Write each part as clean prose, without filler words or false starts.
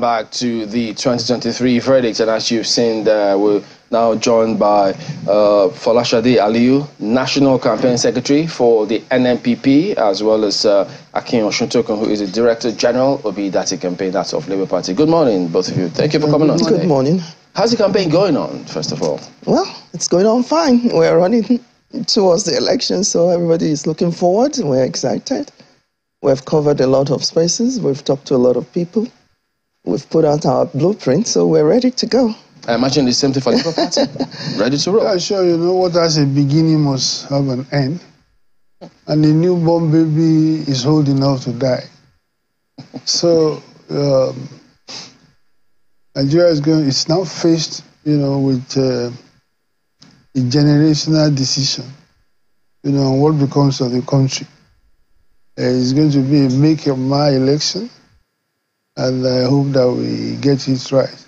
back to the 2023 verdict. And as you've seen, we're now joined by Folashade Aliyu, National Campaign Secretary for the NNPP, as well as Akin Osuntokun, who is the Director General of the Dati campaign, that's of Labour Party. Good morning, both of you. Thank you for coming on. Good morning. How's the campaign going on, first of all? Well, it's going on fine. We're running towards the election, so everybody is looking forward. We're excited. We've covered a lot of spaces. We've talked to a lot of people. We've put out our blueprint, so we're ready to go. I imagine the same thing for the Labour Party. Ready to roll. Yeah, sure. You know what has a beginning must have an end. And the newborn baby is old enough to die. So Nigeria it's now faced, with a generational decision, on what becomes of the country. It's going to be a make or my election, and I hope that we get it right.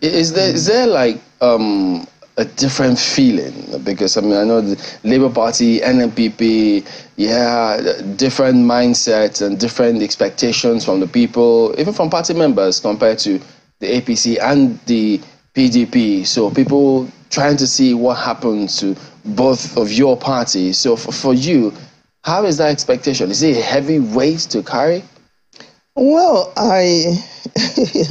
Is there like a different feeling? Because I know the Labour Party, NNPP, different mindsets and different expectations from the people, even from party members, compared to the APC and the PDP. So people trying to see what happens to both of your parties. So for you, how is that expectation? Is it a heavy weight to carry? Well, I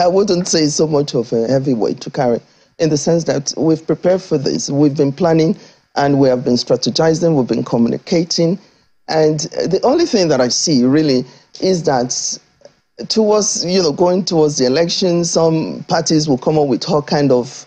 wouldn't say so much of a heavy weight to carry, in the sense that we've prepared for this. We've been planning and we have been strategizing, we've been communicating. And the only thing that I see really is that towards, going towards the election, some parties will come up with all kind of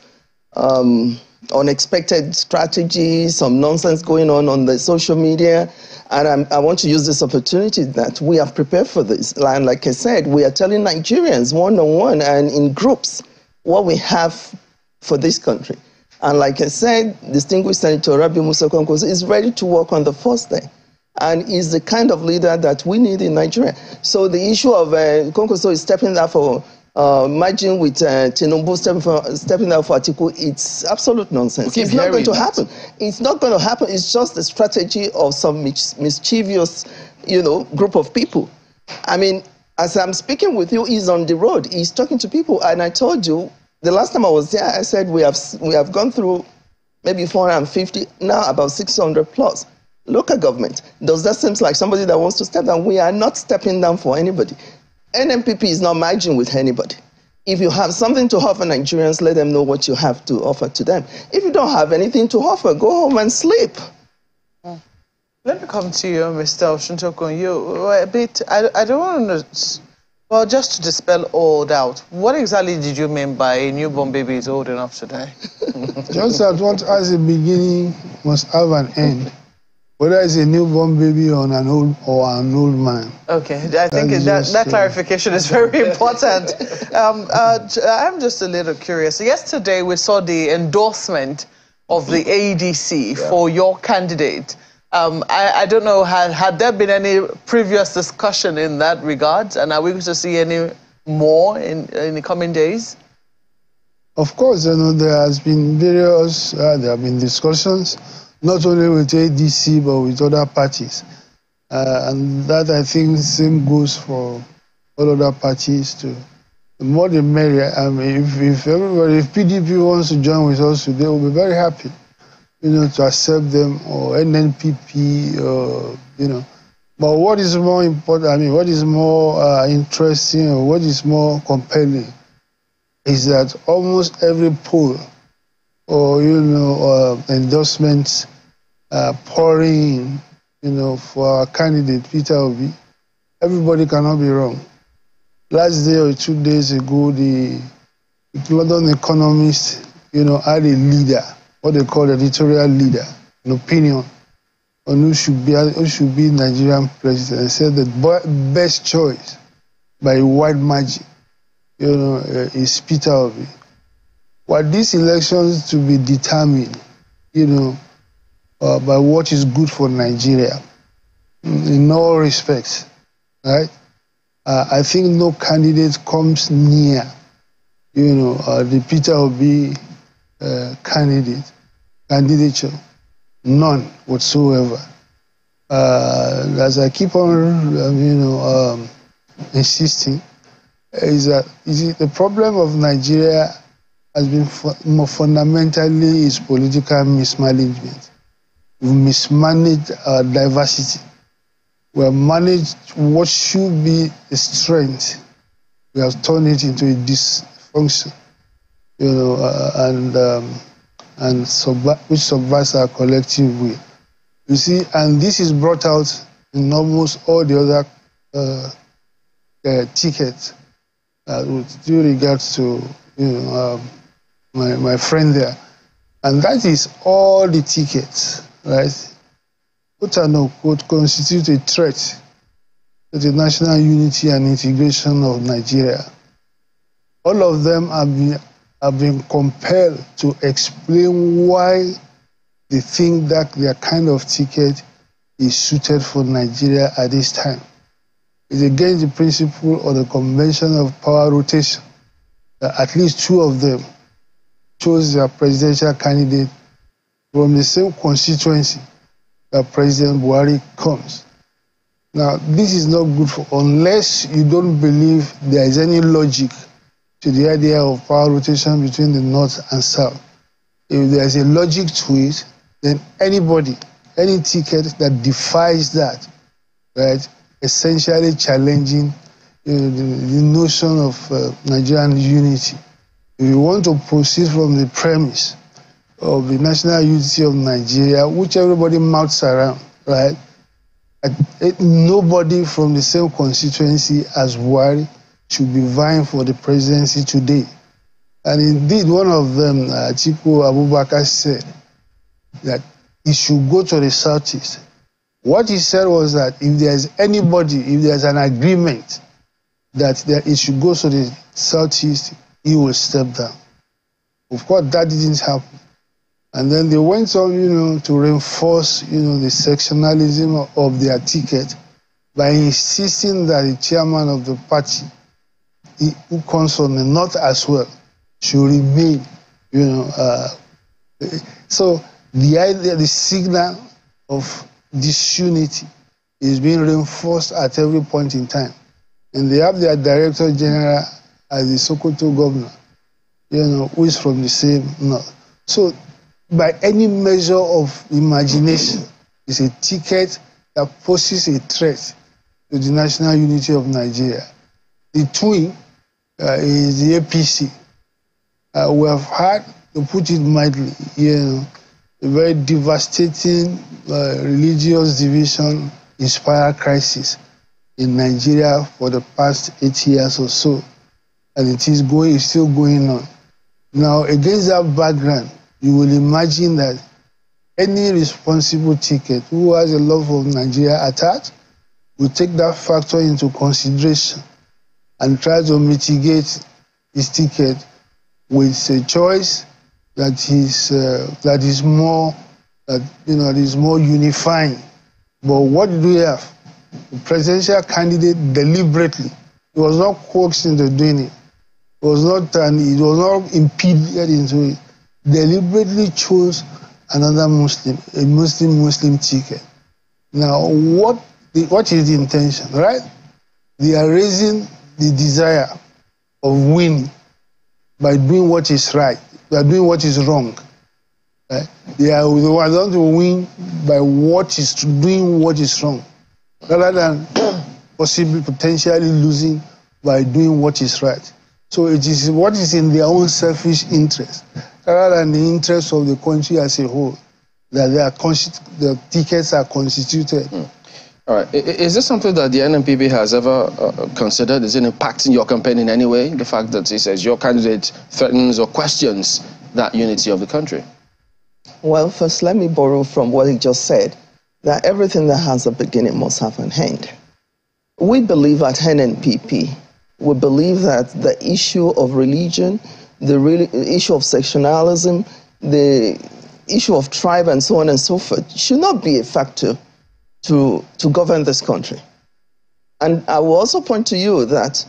unexpected strategies, some nonsense going on the social media. And I want to use this opportunity that we have prepared for this. And like I said, we are telling Nigerians one-on-one and in groups what we have for this country. And like I said, distinguished Senator Rabi Musa Kwankwaso is ready to work on the first day. And is the kind of leader that we need in Nigeria. So the issue of Kwankwaso is stepping down for merging with Tinubu, stepping down for Atiku, it's absolute nonsense. It's not going to happen. It's not going to happen. It's just the strategy of some mischievous, group of people. I mean, as I'm speaking with you, he's on the road. He's talking to people. And I told you, the last time I was there, I said we have gone through maybe 450, now about 600 plus. Local government. Does that seem like somebody that wants to step down? We are not stepping down for anybody. NNPP is not merging with anybody. If you have something to offer Nigerians, let them know what you have to offer to them. If you don't have anything to offer, go home and sleep. Let me come to you, Mr. Osuntokun. You were a bit, I don't want to, well, just to dispel all doubt, what exactly did you mean by a newborn baby is old enough to die? Just that what has a beginning must have an end. Whether it's a newborn baby or an old man. Okay, I think that clarification is very important. I'm just a little curious. Yesterday, we saw the endorsement of the ADC for your candidate. I don't know, had there been any previous discussion in that regard? And are we going to see any more in the coming days? Of course, there has been various, there have been discussions, not only with ADC, but with other parties. And that, I think, same goes for all other parties too. The more the merrier. I mean, if PDP wants to join with us today, we'll be very happy, to accept them, or NNPP, or, But what is more important, what is more interesting, or what is more compelling, is that almost every poll, or endorsements pouring in, for our candidate Peter Obi. Everybody cannot be wrong. Last day or 2 days ago, the London Economist, had a leader, what they call editorial leader, an opinion on who should be Nigerian president, and said the best choice by a wide margin, is Peter Obi. Were these elections to be determined, by what is good for Nigeria, in all respects, right? I think no candidate comes near, the Peter Obi candidature, none whatsoever. As I keep on, insisting, is that the problem of Nigeria has been more fundamentally is political mismanagement. We mismanaged our diversity. We have managed what should be a strength. We have turned it into a dysfunction, which subverts our collective will. You see, and this is brought out in almost all the other tickets with due regards to my friend there, and that is all the tickets, right? Quote unquote, constitute a threat to the national unity and integration of Nigeria. All of them have been compelled to explain why they think that their kind of ticket is suited for Nigeria at this time. It's against the principle or the convention of power rotation. At least two of them chose their presidential candidate from the same constituency that President Buhari comes. Now, this is not good unless you don't believe there is any logic to the idea of power rotation between the North and South. If there is a logic to it, then anybody, any ticket that defies that, right, essentially challenging the notion of Nigerian unity. If you want to proceed from the premise of the national unity of Nigeria, which everybody mouths around, right? Nobody from the same constituency as Buhari should be vying for the presidency today. And indeed, one of them, Atiku Abubakar, said that he should go to the Southeast. What he said was that if there's anybody, if there's an agreement that it should go to the Southeast, he will step down. Of course, that didn't happen. And then they went on, to reinforce, the sectionalism of their ticket by insisting that the chairman of the party, who comes from the North as well, should remain, So the idea, the signal of disunity is being reinforced at every point in time. And they have their Director General as the Sokoto governor, who is from the same North. So by any measure of imagination, it's a ticket that poses a threat to the national unity of Nigeria. The twin is the APC. We have had, to put it mildly, a very devastating religious division inspired crisis in Nigeria for the past 8 years or so, and it's still going on. Now, against that background, you will imagine that any responsible ticket who has a love of Nigeria at heart will take that factor into consideration and try to mitigate his ticket with a choice that is more unifying. But what do we have? The presidential candidate deliberately, he was not coaxed into doing it. It was not impeded into it. Deliberately chose another Muslim, a Muslim ticket. Now, what is the intention, right? They are raising the desire of winning by doing what is right. They are doing what is wrong. Right? They want to win by doing what is wrong, rather than potentially losing by doing what is right. So it is what is in their own selfish interest, rather than the interest of the country as a whole, that the tickets are constituted. All right. Is this something that the NNPP has ever considered? Is it impacting your campaign in any way? The fact that it says your candidate threatens or questions that unity of the country? Well, first, let me borrow from what he just said, that everything that has a beginning must have an end. We believe at NNPP, we believe that the issue of religion, the issue of sectionalism, the issue of tribe and so on and so forth should not be a factor to govern this country. And I will also point to you that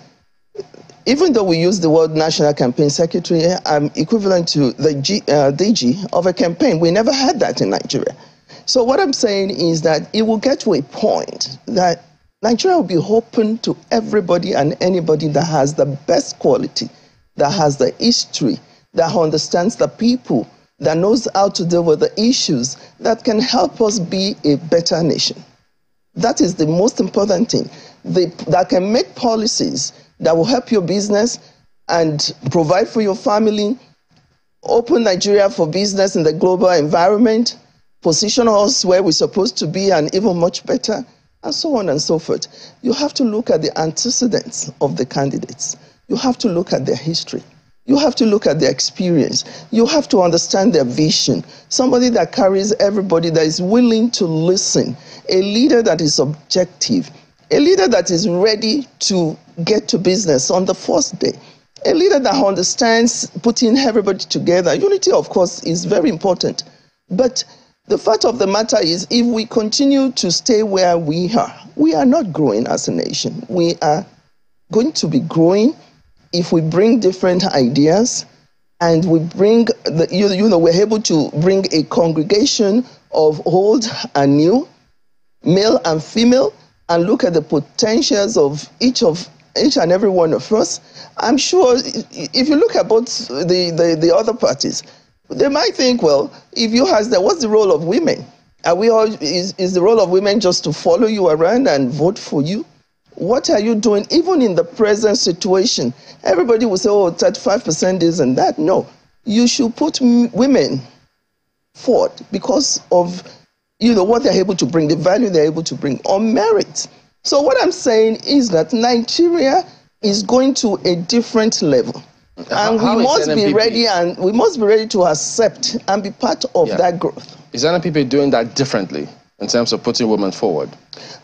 even though we use the word National Campaign Secretary, I'm equivalent to the DG of a campaign. We never had that in Nigeria. So what I'm saying is that it will get to a point that Nigeria will be open to everybody and anybody that has the best quality, that has the history, that understands the people, that knows how to deal with the issues, that can help us be a better nation. That is the most important thing. That can make policies that will help your business and provide for your family, open Nigeria for business in the global environment, position us where we're supposed to be and even much better, and so on and so forth. You have to look at the antecedents of the candidates. You have to look at their history. You have to look at their experience. You have to understand their vision. Somebody that carries everybody, that is willing to listen. A leader that is objective. A leader that is ready to get to business on the first day. A leader that understands putting everybody together. Unity, of course, is very important. But the fact of the matter is, if we continue to stay where we are not growing as a nation. We are going to be growing if we bring different ideas and we bring, we're able to bring a congregation of old and new, male and female, and look at the potentials of each and every one of us. I'm sure if you look at both the other parties, they might think, well, if you has that, what's the role of women? Is the role of women just to follow you around and vote for you? What are you doing? Even in the present situation, everybody will say, oh, 35% this and that. No, you should put women forward because of what they're able to bring, the value they're able to bring on merit. So what I'm saying is that Nigeria is going to a different level. And we must be ready, and we must be ready to accept and be part of that growth. Is NNPP doing that differently in terms of putting women forward?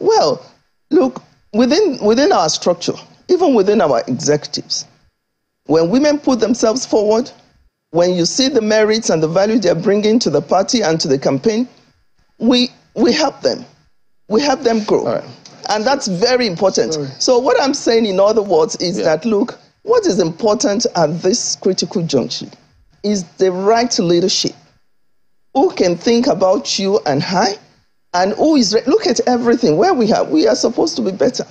Well, look, within our structure, even within our executives, when women put themselves forward, when you see the merits and the value they're bringing to the party and to the campaign, we help them. We help them grow. All right. And that's very important. So what I'm saying, in other words, is that, look, what is important at this critical junction is the right leadership. Who can think about you and I, and who is look at everything where we are supposed to be better,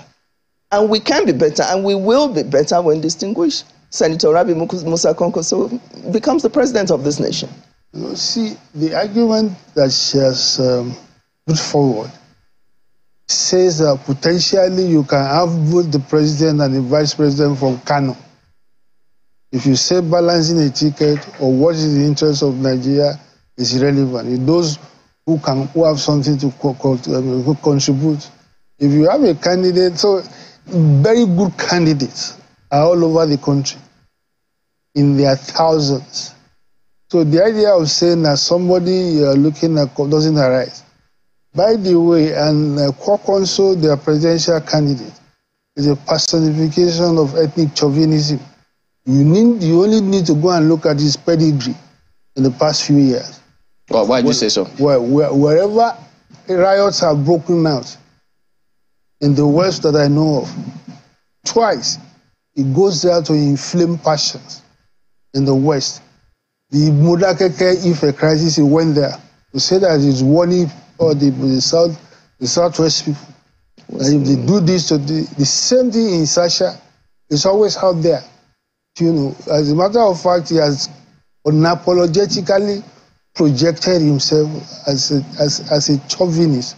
and we can be better, and we will be better when distinguished Senator Rabi Musa Kwankwaso becomes the president of this nation. You see, the argument that she has put forward says that potentially you can have both the president and the vice president from Kano. If you say balancing a ticket or what is the interest of Nigeria is irrelevant. Those who have something to contribute. If you have a candidate, so very good candidates are all over the country in their thousands. So the idea of saying that somebody you're looking at doesn't arise. By the way, and Kwankwaso, their presidential candidate, is a personification of ethnic chauvinism. You only need to go and look at his pedigree in the past few years. Well, why do you say so? Wherever riots have broken out in the West that I know of, twice it goes there to inflame passions in the West. The Modakeke Ife crisis, he went there to say that it's warning all the Southwest people. That if they do this to the same thing in Sasha, it's always out there. As a matter of fact, he has unapologetically projected himself as a chauvinist,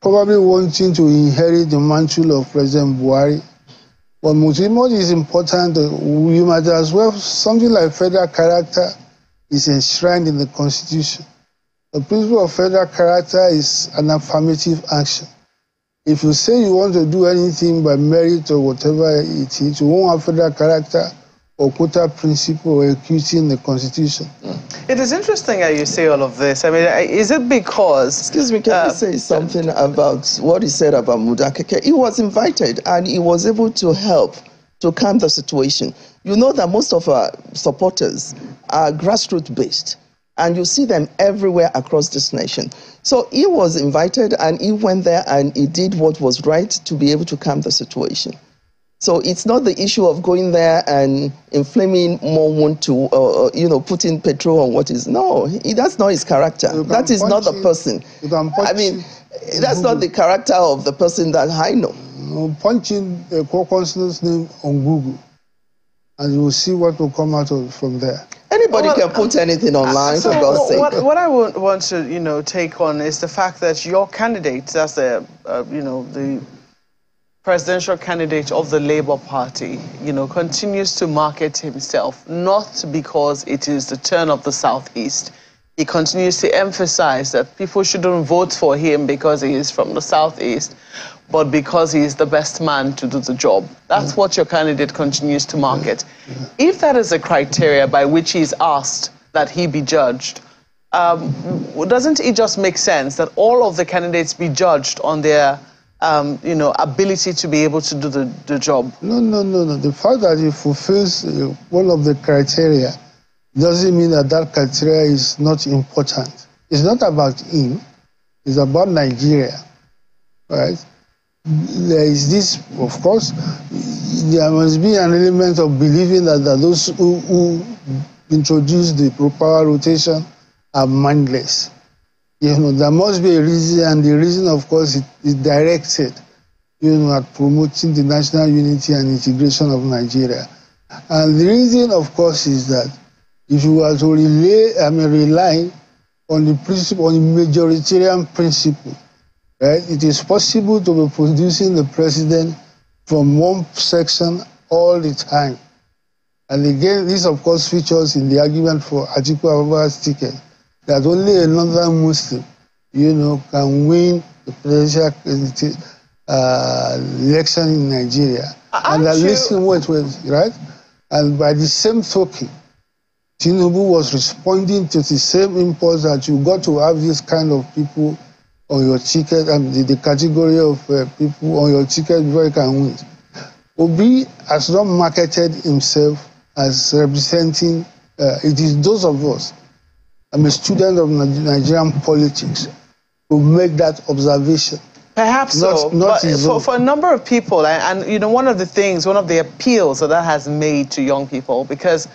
probably wanting to inherit the mantle of President Buhari. But most is important, we might as well, something like federal character is enshrined in the Constitution. The principle of federal character is an affirmative action. If you say you want to do anything by merit or whatever it is, you won't have federal character or quota principle or equity in the Constitution. It is interesting how you say all of this. I mean, is it because... Excuse me, can I say something about what he said about Modakeke? He was invited and he was able to help to calm the situation. You know that most of our supporters are grassroots based, and you see them everywhere across this nation. So he was invited and he went there and he did what was right to be able to calm the situation. So it's not the issue of going there and inflaming more wound to, putting petrol on what is. No, that's not his character. That is not the person. I mean, that's not the character of the person that I know. punch in a co-councillor's name on Google, and you will see what will come out from there. Anybody can put anything online, for God's sake. What I want to, take on is the fact that your candidate, that's the presidential candidate of the Labour Party, continues to market himself, not because it is the turn of the Southeast. He continues to emphasize that people shouldn't vote for him because he is from the Southeast, but because he is the best man to do the job. That's what your candidate continues to market. If that is a criteria by which he is asked that he be judged, doesn't it just make sense that all of the candidates be judged on their ability to be able to do the job? No. The fact that he fulfills one of the criteria doesn't mean that criteria is not important. It's not about him. It's about Nigeria, right? There is this, of course, there must be an element of believing that those who introduce the power rotation are mindless. There must be a reason, and the reason, of course, is directed, at promoting the national unity and integration of Nigeria. And the reason, of course, is that if you are to rely on the principle, on the majoritarian principle, right, it is possible to be producing the president from one section all the time. And again, this, of course, features in the argument for Atiku Abubakar's ticket, that only another Muslim, can win the presidential election in Nigeria. Right? And by the same token, Tinubu was responding to the same impulse that you got to have this kind of people on your ticket, and the category of people on your ticket before you can win. Obi has not marketed himself as representing, it is those of us, I'm a student of Nigerian politics, who make that observation. Perhaps but for a number of people, and one of the appeals that has made to young people, because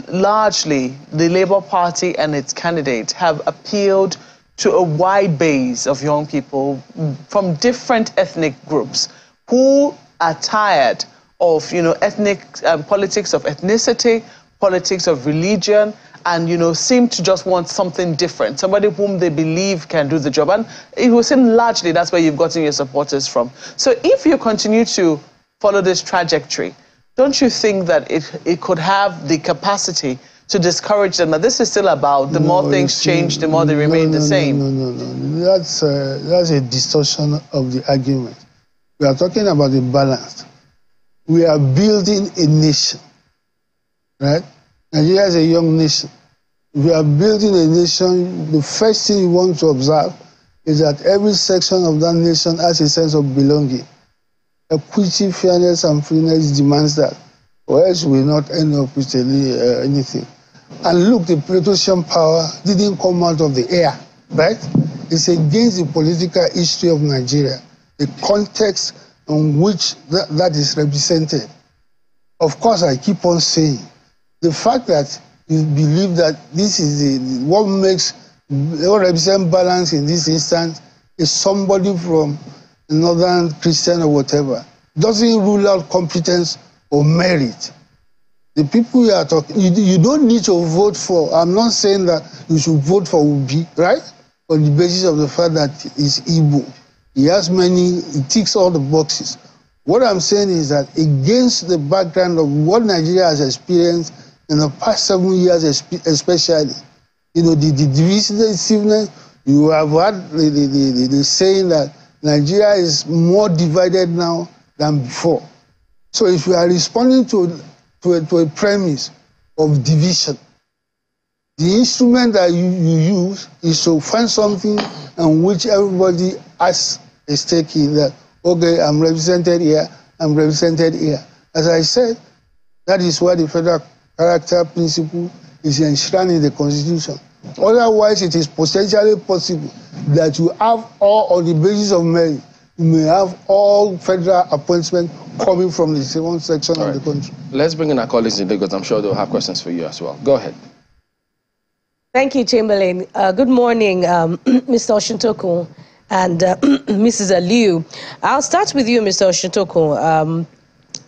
largely the Labour Party and its candidates have appealed to a wide base of young people from different ethnic groups who are tired of, ethnic politics of ethnicity, politics of religion, and, seem to just want something different, somebody whom they believe can do the job. And it will seem largely that's where you've gotten your supporters from. So if you continue to follow this trajectory, don't you think that it could have the capacity to discourage them? That this is still about the more things change, the more they remain the same. No. That's a distortion of the argument. We are talking about the balance. We are building a nation, right? Nigeria is a young nation. We are building a nation. The first thing you want to observe is that every section of that nation has a sense of belonging. Equity, fairness, and freeness demands that, or else we will not end up with anything. And look, the politician power didn't come out of the air, right? It's against the political history of Nigeria, the context in which that is represented. Of course, I keep on saying, the fact that you believe that this is what represents balance in this instance is somebody from Northern Christian or whatever, doesn't rule out competence or merit. The people you are talking, you don't need to vote for. I'm not saying that you should vote for Obi, right? On the basis of the fact that he's Igbo. He has he ticks all the boxes. What I'm saying is that against the background of what Nigeria has experienced in the past 7 years, especially, the divisiveness, you have had the saying that Nigeria is more divided now than before. So if you are responding to a premise of division, the instrument that you use is to find something in which everybody has a stake in that, okay, I'm represented here, I'm represented here. As I said, that is why the federal character principle is enshrined in the Constitution. Otherwise, it is potentially possible that you have all on the basis of merit. You may have all federal appointments coming from the second section of the country. Let's bring in our colleagues in Lagos. I'm sure they'll have questions for you as well. Go ahead. Thank you, Chamberlain. Good morning, Mr. Oshintoku. and Mrs. Aliu. I'll start with you, Mr. Oshitoko.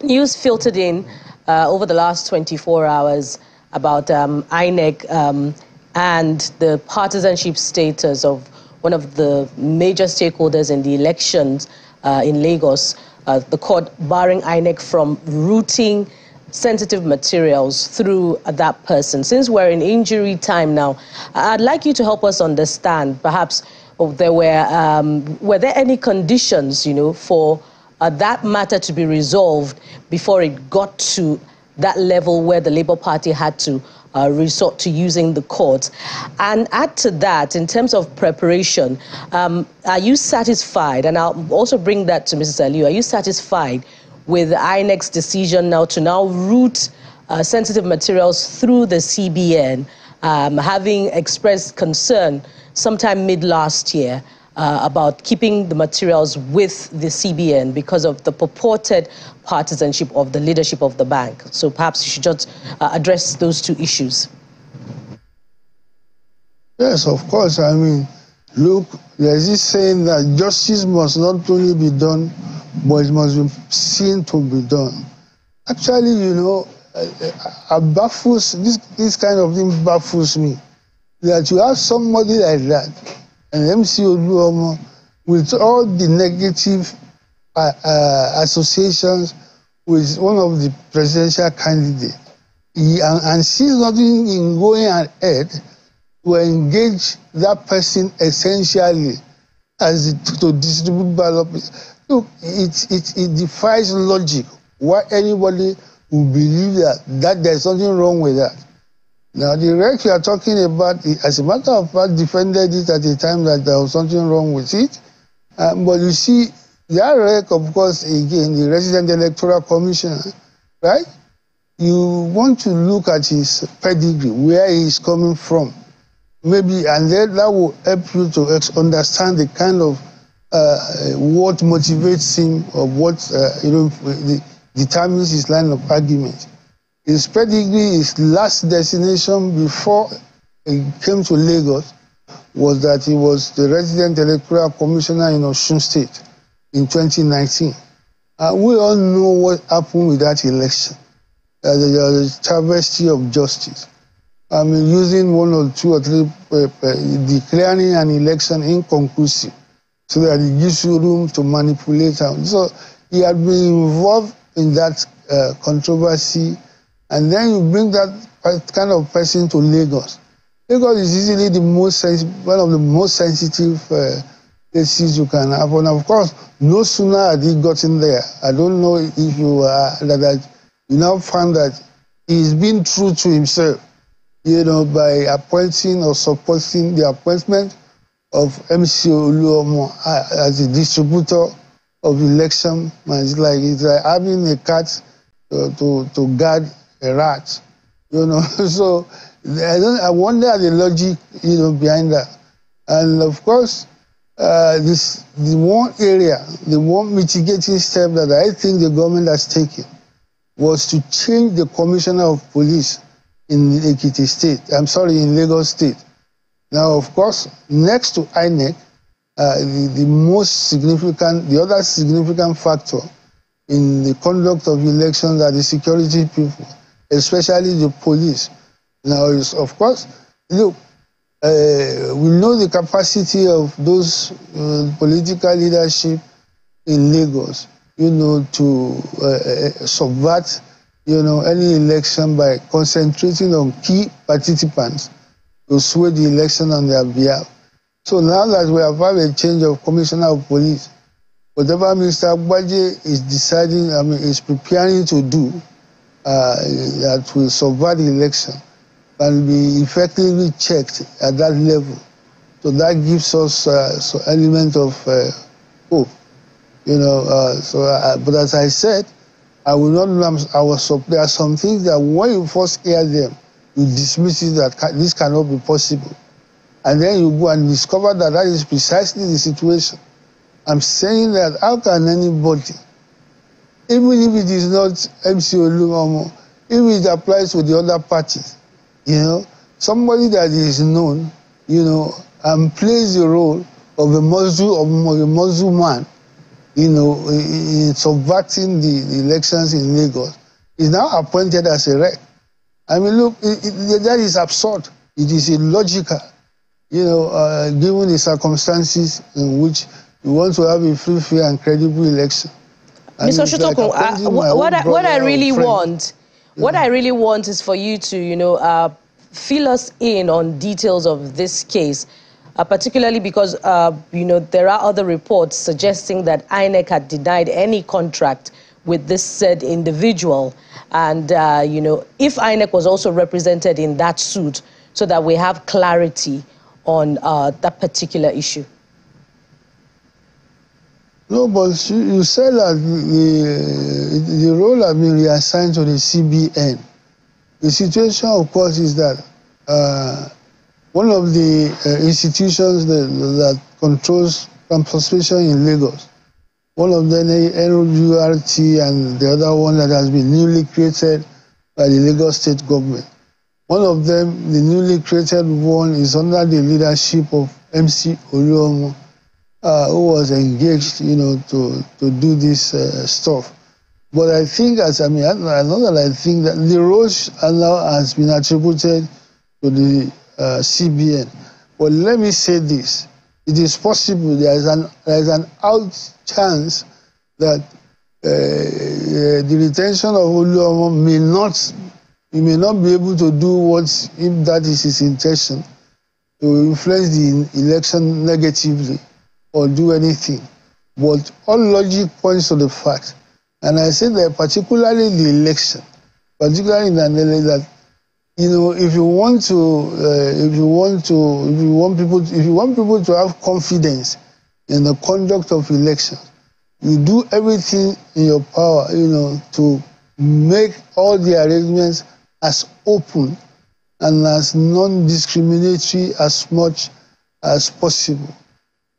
News filtered in over the last 24 hours about INEC and the partisanship status of one of the major stakeholders in the elections in Lagos, the court barring INEC from routing sensitive materials through that person. Since we're in injury time now, I'd like you to help us understand, perhaps, were there any conditions, for that matter to be resolved before it got to that level where the Labour Party had to resort to using the courts? And add to that, in terms of preparation, are you satisfied? And I'll also bring that to Mrs. Aliu. Are you satisfied with INEC's decision now to route sensitive materials through the CBN, having expressed concern sometime mid-last year about keeping the materials with the CBN because of the purported partisanship of the leadership of the bank? So perhaps you should just address those two issues. Yes, of course. I mean, look, there's this saying that justice must not only be done, but it must be seen to be done. Actually, it baffles, this kind of thing baffles me, that you have somebody like that, an MC Oluomo, with all the negative associations with one of the presidential candidates, and sees nothing in going ahead to engage that person essentially as to distribute ballot. Look, it defies logic why anybody would believe that there's something wrong with that. Now, the rec you are talking about, as a matter of fact, defended it at the time that there was something wrong with it. But you see, that rec, of course, again, the Resident Electoral Commissioner, right? You want to look at his pedigree, where he's coming from, maybe, and then that will help you to understand the kind of what motivates him, or what determines his line of argument. His pedigree, his last destination before he came to Lagos was that he was the Resident Electoral Commissioner in Osun State in 2019. We all know what happened with that election. There was a travesty of justice. I mean, using one or two or three, declaring an election inconclusive, so that it gives you room to manipulate. So he had been involved in that controversy, and then you bring that kind of person to Lagos. Lagos is easily one of the most sensitive places you can have. And of course, no sooner had he gotten there, I don't know if you now found that he's been true to himself, by appointing or supporting the appointment of MC Oluomo as a distributor of election. It's like having a cat to guard a rat, So I wonder the logic, behind that. And of course, the one mitigating step that I think the government has taken was to change the commissioner of police in in Lagos State. Now, of course, next to INEC, the other significant factor in the conduct of elections are the security people, especially the police. Now, of course, look, we know the capacity of those political leadership in Lagos, to subvert, any election by concentrating on key participants to sway the election on their behalf. So now that we have had a change of commissioner of police, whatever Mr. Agbaje is deciding, is preparing to do, that will subvert the election, can be effectively checked at that level. So that gives us an element of hope, but as I said, I will not. There are some things that when you first hear them, you dismiss it that this cannot be possible, and then you go and discover that is precisely the situation. I'm saying that how can anybody, even if it is not MC Oluomo, if it applies to the other parties, somebody that is known, and plays the role of a Muslim man, in subverting the elections in Lagos, is now appointed as a rep. I mean, look, that is absurd. It is illogical, given the circumstances in which we want to have a free, fair, and credible election. Mr. Oshutokun, what I really want is for you to, fill us in on details of this case, particularly because, there are other reports suggesting that INEC had denied any contract with this said individual. And, if INEC was also represented in that suit, so that we have clarity on that particular issue. No, but you said that the role has been reassigned to the CBN. The situation, of course, is that one of the institutions that controls transportation in Lagos, one of them, NURT, and the other one that has been newly created by the Lagos state government. One of them, the newly created one, is under the leadership of MC Oluomo, who was engaged, to do this stuff. But I think, I think that the role now has been attributed to the CBN. But let me say this: it is possible there is an out chance that the retention of Oluomo may not be able to do what, if that is his intention, to influence the election negatively or do anything. But all logic points to the fact, and I say that particularly the election, particularly in that, if you want people to have confidence in the conduct of elections, you do everything in your power, to make all the arrangements as open and as non-discriminatory as much as possible.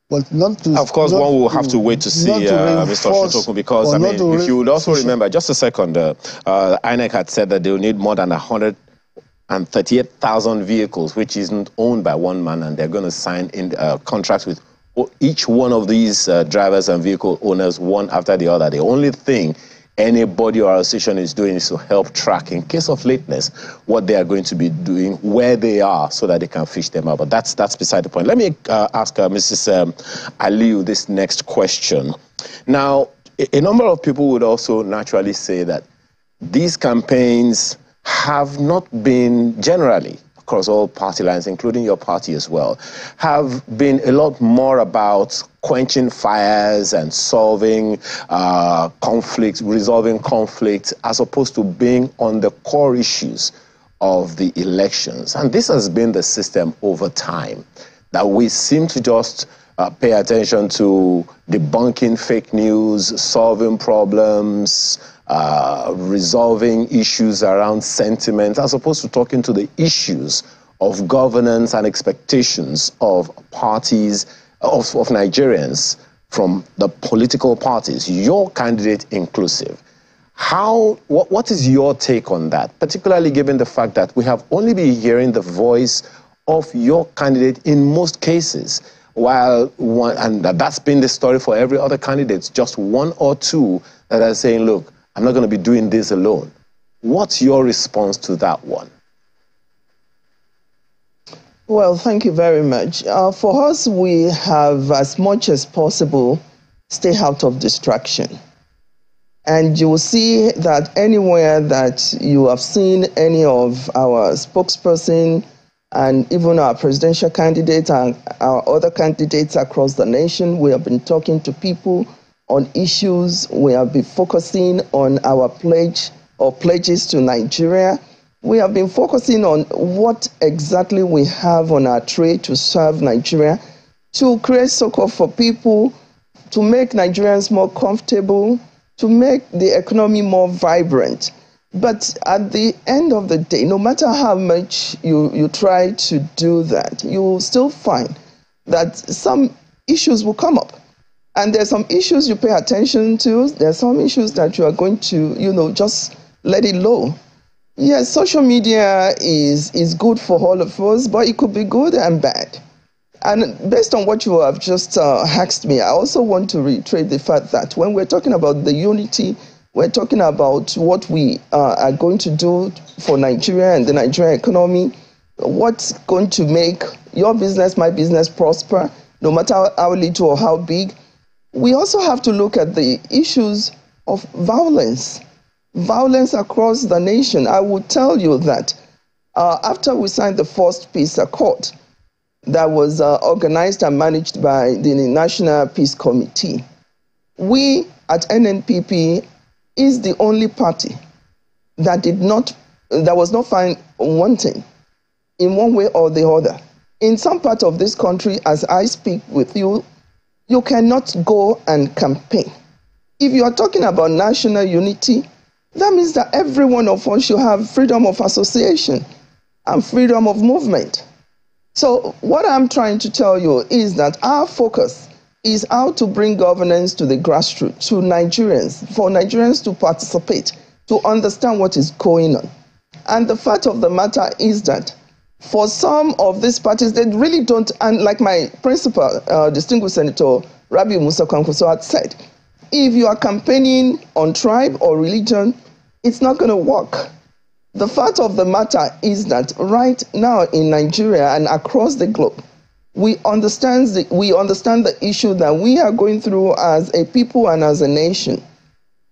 But not to... Of course, one will have to wait to see, Mr. Oshutokun, because, if you would also remember, just a second, INEC had said that they will need more than 138,000 vehicles, which isn't owned by one man, and they're going to sign in contracts with each one of these drivers and vehicle owners, one after the other. The only thing anybody or association is doing is to help track, in case of lateness, what they are going to be doing, where they are, so that they can fish them out. But that's beside the point. Let me ask Mrs. Aliu this next question. Now, a number of people would also naturally say that these campaigns have not been generally, across all party lines, including your party as well, have been a lot more about quenching fires and solving conflicts, resolving conflicts, as opposed to being on the core issues of the elections. And this has been the system over time, that we seem to just pay attention to debunking fake news, solving problems, resolving issues around sentiment, as opposed to talking to the issues of governance and expectations of parties, of Nigerians, from the political parties, your candidate inclusive. What is your take on that, particularly given the fact that we have only been hearing the voice of your candidate in most cases, while and that's been the story for every other candidate, just one or two that are saying, look, I'm not going to be doing this alone. What's your response to that one? Well, thank you very much. For us, we have, as much as possible, stay out of distraction. And you will see that anywhere that you have seen any of our spokesperson and even our presidential candidates and our other candidates across the nation, we have been talking to people on issues. We have been focusing on our pledge or pledges to Nigeria. We have been focusing on what exactly we have on our tray to serve Nigeria, to create support for people, to make Nigerians more comfortable, to make the economy more vibrant. But at the end of the day, no matter how much you try to do that, you will still find that some issues will come up. And there's some issues you pay attention to. There's some issues that you are going to, just let it low. Yes, social media is good for all of us, but it could be good and bad. And based on what you have just asked me, I also want to reiterate the fact that when we're talking about the unity, we're talking about what we are going to do for Nigeria and the Nigerian economy, what's going to make your business, my business prosper, no matter how little or how big. We also have to look at the issues of violence across the nation. I will tell you that after we signed the first peace accord that was organized and managed by the National Peace Committee, we at NNPP is the only party that was not found wanting in one way or the other. In some part of this country, as I speak with you, you cannot go and campaign. If you are talking about national unity, that means that every one of us should have freedom of association and freedom of movement. So what I'm trying to tell you is that our focus is how to bring governance to the grassroots, to Nigerians, for Nigerians to participate, to understand what is going on. And the fact of the matter is that for some of these parties, they really don't, and like my principal, distinguished Senator Rabi Musa Kwankwaso had said, if you are campaigning on tribe or religion, it's not going to work. The fact of the matter is that right now in Nigeria and across the globe, we understand the issue that we are going through as a people and as a nation.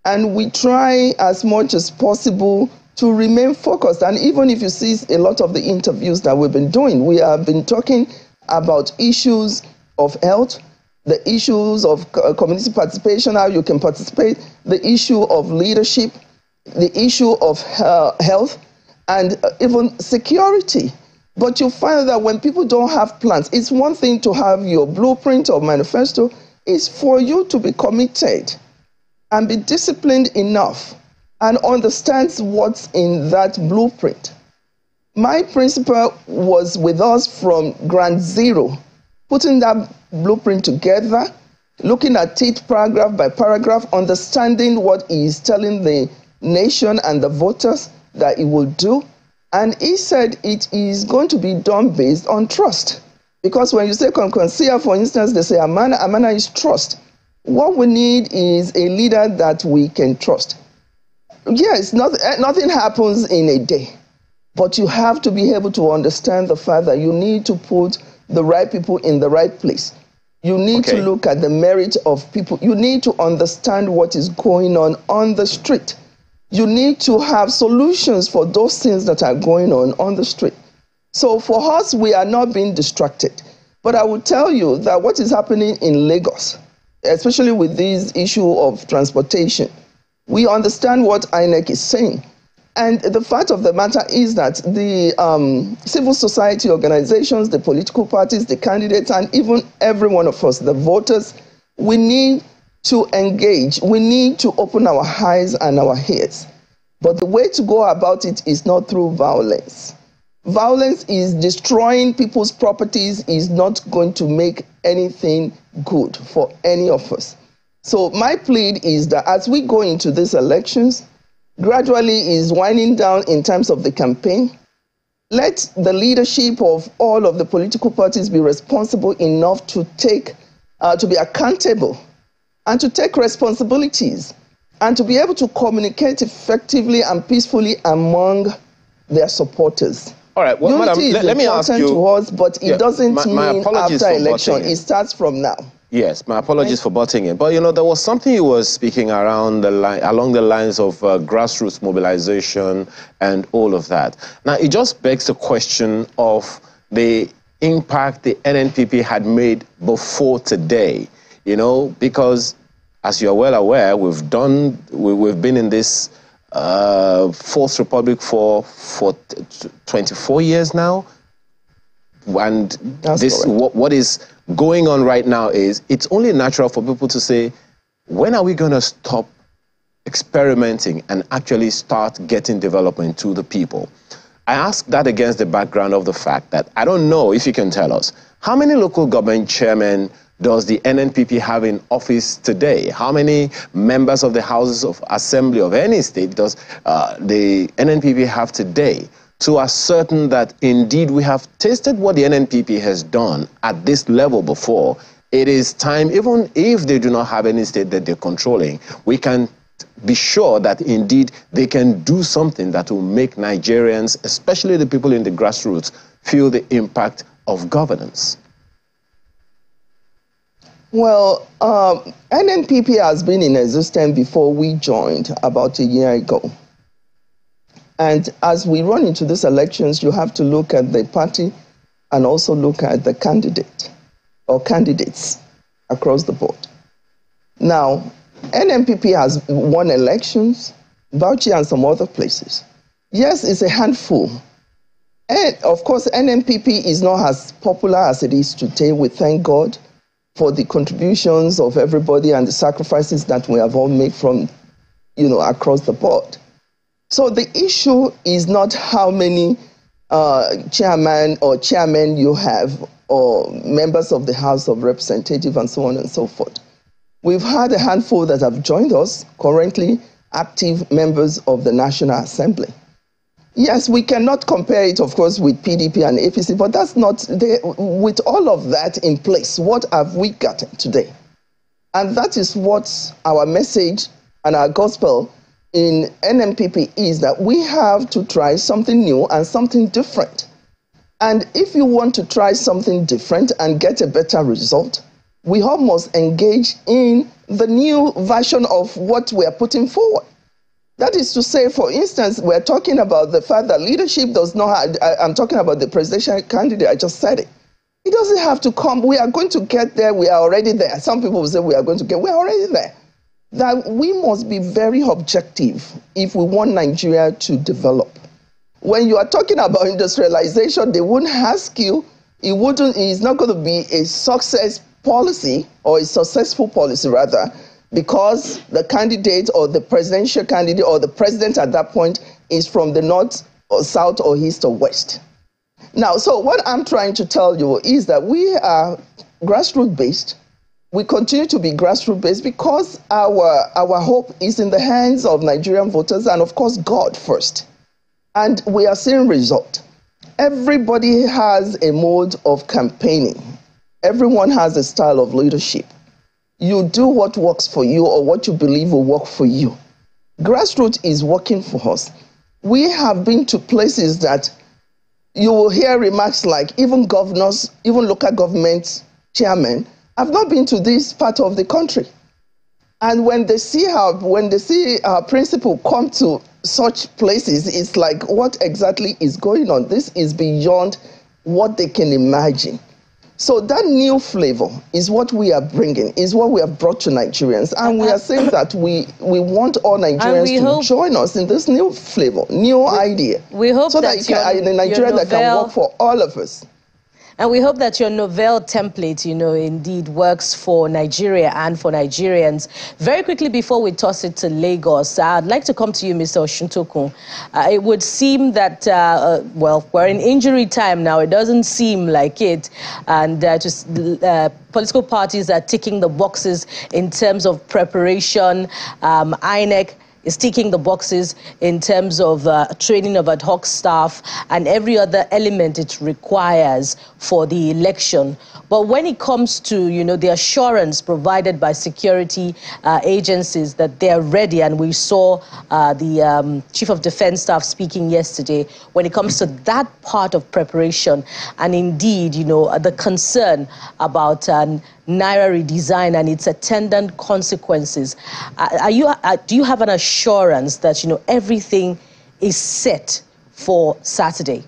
And we try as much as possible to remain focused. And even if you see a lot of the interviews that we've been doing, we have been talking about issues of health, the issues of community participation, how you can participate, the issue of leadership, the issue of health, and even security. But you find that when people don't have plans, it's one thing to have your blueprint or manifesto, it's for you to be committed and be disciplined enough and understands what's in that blueprint. My principal was with us from ground zero, putting that blueprint together, looking at it paragraph by paragraph, understanding what he is telling the nation and the voters that he will do. And he said it is going to be done based on trust. Because when you say conconcia, for instance, they say amana is trust. What we need is a leader that we can trust. Yes, nothing happens in a day, but you have to be able to understand the fact that you need to put the right people in the right place. You need to look at the merit of people. You need to understand what is going on the street. You need to have solutions for those things that are going on the street. So for us, we are not being distracted. But I will tell you that what is happening in Lagos, especially with this issue of transportation, we understand what INEC is saying. And the fact of the matter is that the civil society organizations, the political parties, the candidates, and even every one of us, the voters, we need to engage. We need to open our eyes and our ears. But the way to go about it is not through violence. Violence is destroying people's properties, is not going to make anything good for any of us. So my plea is that as we go into these elections, gradually is winding down in terms of the campaign. Let the leadership of all of the political parties be responsible enough to be accountable and to take responsibilities and to be able to communicate effectively and peacefully among their supporters. All right, well, Unity madam, let me ask you. to us, but it doesn't mean after election. It starts from now. Yes, my apologies for butting in. But, you know, there was something you were speaking along the lines of grassroots mobilization and all of that. Now, it just begs the question of the impact the NNPP had made before today, you know, because, as you're well aware, we've been in this Fourth Republic for 24 years now. And what is going on right now is it's only natural for people to say, when are we going to stop experimenting and actually start getting development to the people? I ask that against the background of the fact that I don't know if you can tell us, how many local government chairmen does the NNPP have in office today? How many members of the Houses of Assembly of any state does the NNPP have today? to ascertain that indeed we have tasted what the NNPP has done at this level before. It is time, even if they do not have any state that they're controlling, we can be sure that indeed they can do something that will make Nigerians, especially the people in the grassroots, feel the impact of governance. Well, NNPP has been in existence before we joined about a year ago. And as we run into these elections, you have to look at the party and also look at the candidate or candidates across the board. Now, NNPP has won elections, Bauchi and some other places. Yes, it's a handful. And of course, NNPP is not as popular as it is today. We thank God for the contributions of everybody and the sacrifices that we have all made from, across the board. So the issue is not how many chairmen you have or members of the House of Representatives and so on and so forth. We've had a handful that have joined us, currently active members of the National Assembly. Yes, we cannot compare it, of course, with PDP and APC, but that's not, with all of that in place, what have we gotten today? And that is what our message and our gospel in NNPP is, that we have to try something new and something different. And if you want to try something different and get a better result, we all must engage in the new version of what we are putting forward. That is to say, for instance, we're talking about the fact that leadership does not have, I'm talking about the presidential candidate, I just said it. It doesn't have to come, we are going to get there, we are already there. Some people will say we are going to get, we're already there. That we must be very objective if we want Nigeria to develop. When you are talking about industrialization, they won't ask you, it's not going to be a success policy, or a successful policy rather, because the candidate or the presidential candidate or the president at that point is from the north or south or east or west. Now, so what I'm trying to tell you is that we are grassroots based. We continue to be grassroots based because our hope is in the hands of Nigerian voters and of course God first. And we are seeing result. Everybody has a mode of campaigning. Everyone has a style of leadership. You do what works for you or what you believe will work for you. Grassroots is working for us. We have been to places that you will hear remarks like even governors, even local government chairmen have not been to this part of the country. And when they see our principal come to such places, it's like, what exactly is going on? This is beyond what they can imagine. So that new flavor is what we are bringing, is what we have brought to Nigerians. And we are saying that we want all Nigerians to join us in this new flavor, new idea. We hope so that Nigeria that can work for all of us. And we hope that your novel template, indeed works for Nigeria and for Nigerians. Very quickly before we toss it to Lagos, I'd like to come to you, Mr. Osuntokun. It would seem that, well, we're in injury time now. It doesn't seem like it. And political parties are ticking the boxes in terms of preparation. INEC is ticking the boxes in terms of training of ad hoc staff and every other element it requires for the election. But when it comes to, the assurance provided by security agencies that they're ready, and we saw the Chief of Defense Staff speaking yesterday, when it comes to that part of preparation, and indeed, the concern about Naira redesign and its attendant consequences, do you have an assurance that, everything is set for Saturday?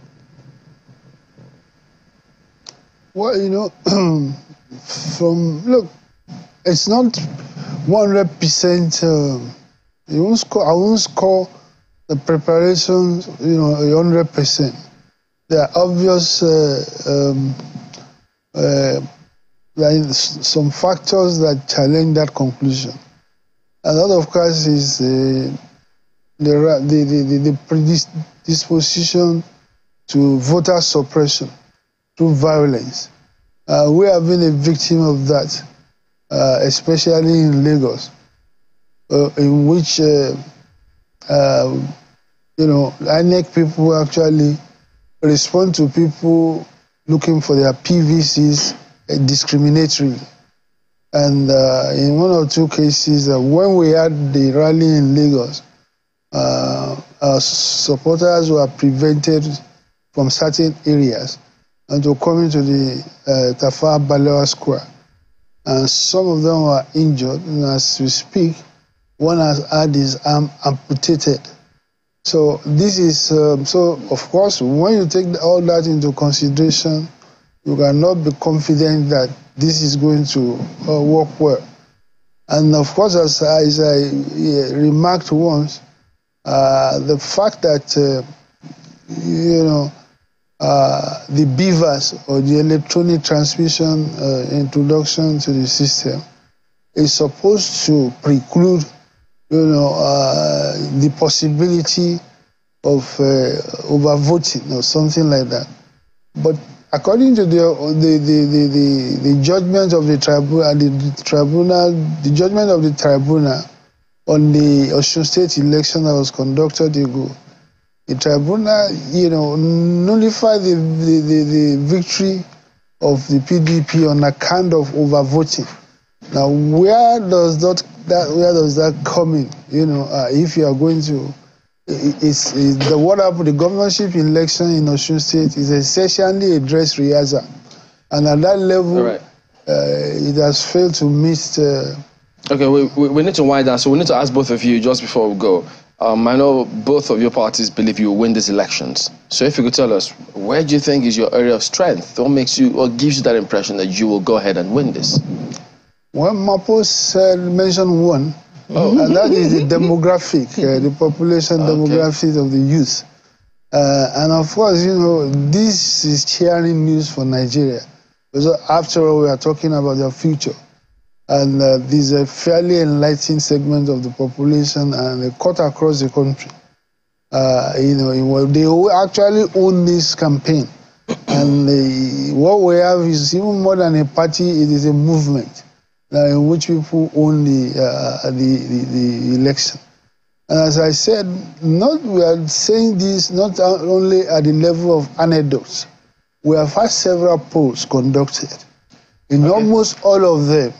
Well, look, it's not 100%. I won't call the preparations, 100%. There are obvious some factors that challenge that conclusion. And that, of course, is the predisposition to voter suppression through violence. We have been a victim of that, especially in Lagos, in which INEC people actually respond to people looking for their PVCs discriminatorily. And in one or two cases, when we had the rally in Lagos, our supporters were prevented from certain areas and to come into the Tafawa Balewa Square. And some of them were injured, and as we speak, one has had his arm amputated. So this is, so of course, when you take all that into consideration, you cannot be confident that this is going to work well. And of course, as I remarked once, the fact that, the beavers or the electronic transmission introduction to the system is supposed to preclude, the possibility of overvoting or something like that. But according to the judgment of the tribunal, on the Osun State election that was conducted ago, the tribunal, nullified the victory of the PDP on account of overvoting. Now, where does that come in? If you are going to, what happened? The governorship election in Osun State is essentially a dress rehearsal, and at that level, right, it has failed to meet. Okay, we need to wind down, so we need to ask both of you just before we go. I know both of your parties believe you will win these elections. So if you could tell us, where do you think is your area of strength? What makes you, or gives you that impression that you will go ahead and win this? Well, Mapos mentioned one, and that is the demographic, the population demographic of the youth. And of course, this is cheering news for Nigeria. Because after all, we are talking about their future. And this is a fairly enlightened segment of the population, and they cut across the country. They actually own this campaign. And what we have is even more than a party, it is a movement in which people own the election. And as I said, we are saying this not only at the level of anecdotes. We have had several polls conducted. In almost all of them,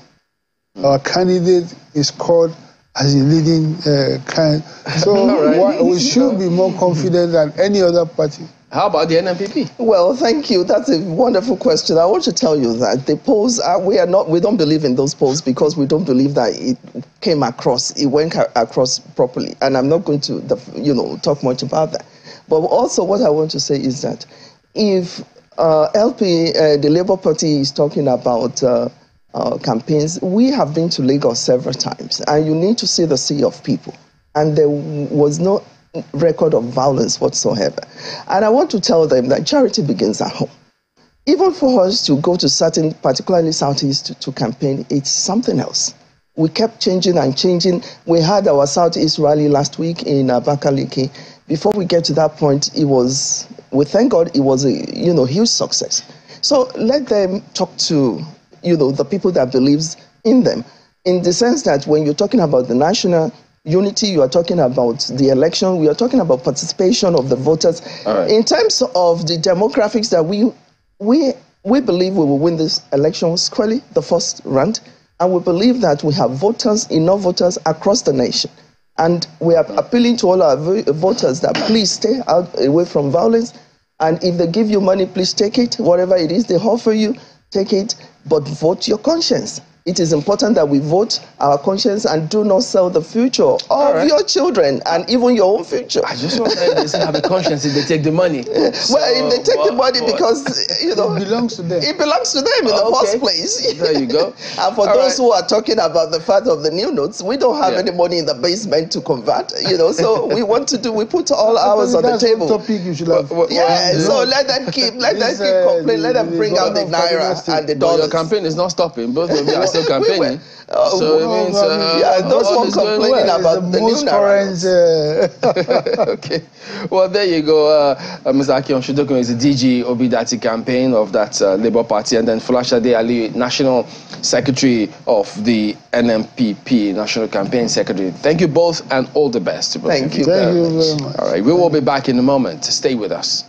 our candidate is called as a leading candidate. So we should be more confident than any other party. How about the NNPP? Well, thank you. That's a wonderful question. I want to tell you that the polls we don't believe in those polls because we don't believe that it went across properly. And I'm not going to, talk much about that. But also what I want to say is that if LP, the Labour Party, is talking about campaigns, we have been to Lagos several times, and you need to see the sea of people. And there was no record of violence whatsoever. And I want to tell them that charity begins at home. Even for us to go to certain, particularly Southeast, to campaign, it's something else. We kept changing and changing. We had our Southeast rally last week in Abakaliki. Before we get to that point, we thank God it was a huge success. So let them talk to the people that believes in them, in the sense that when you're talking about the national unity, you are talking about the election, we are talking about participation of the voters. Right. In terms of the demographics that we believe we will win this election squarely, the first round, and we believe that we have enough voters across the nation. And we are appealing to all our voters that please stay away from violence. And if they give you money, please take it. Whatever it is they offer you, take it. But vote your conscience. It is important that we vote our conscience and do not sell the future of your children and even your own future. I just want to say they have a conscience if they take the money. Well, if they take the money because, it belongs to them. It belongs to them in the first place. There you go. And for those who are talking about the fact of the new notes, we don't have any money in the basement to convert, so we put all ours on the table. That's one topic you should have. So let them keep complaining, let them bring out the naira and the dollars. Your campaign is not stopping. Both of you are saying still campaigning. So it means those one complaining about the new current. Okay, well there you go. Mr. Akion Shudokun is the DG Obidati campaign of that Labour Party, and then Folashade Ali, National Secretary of the NNPP, National Campaign Secretary. Thank you both, and all the best to both. Thank you. Thank you very much. All right, we will be back in a moment. Stay with us.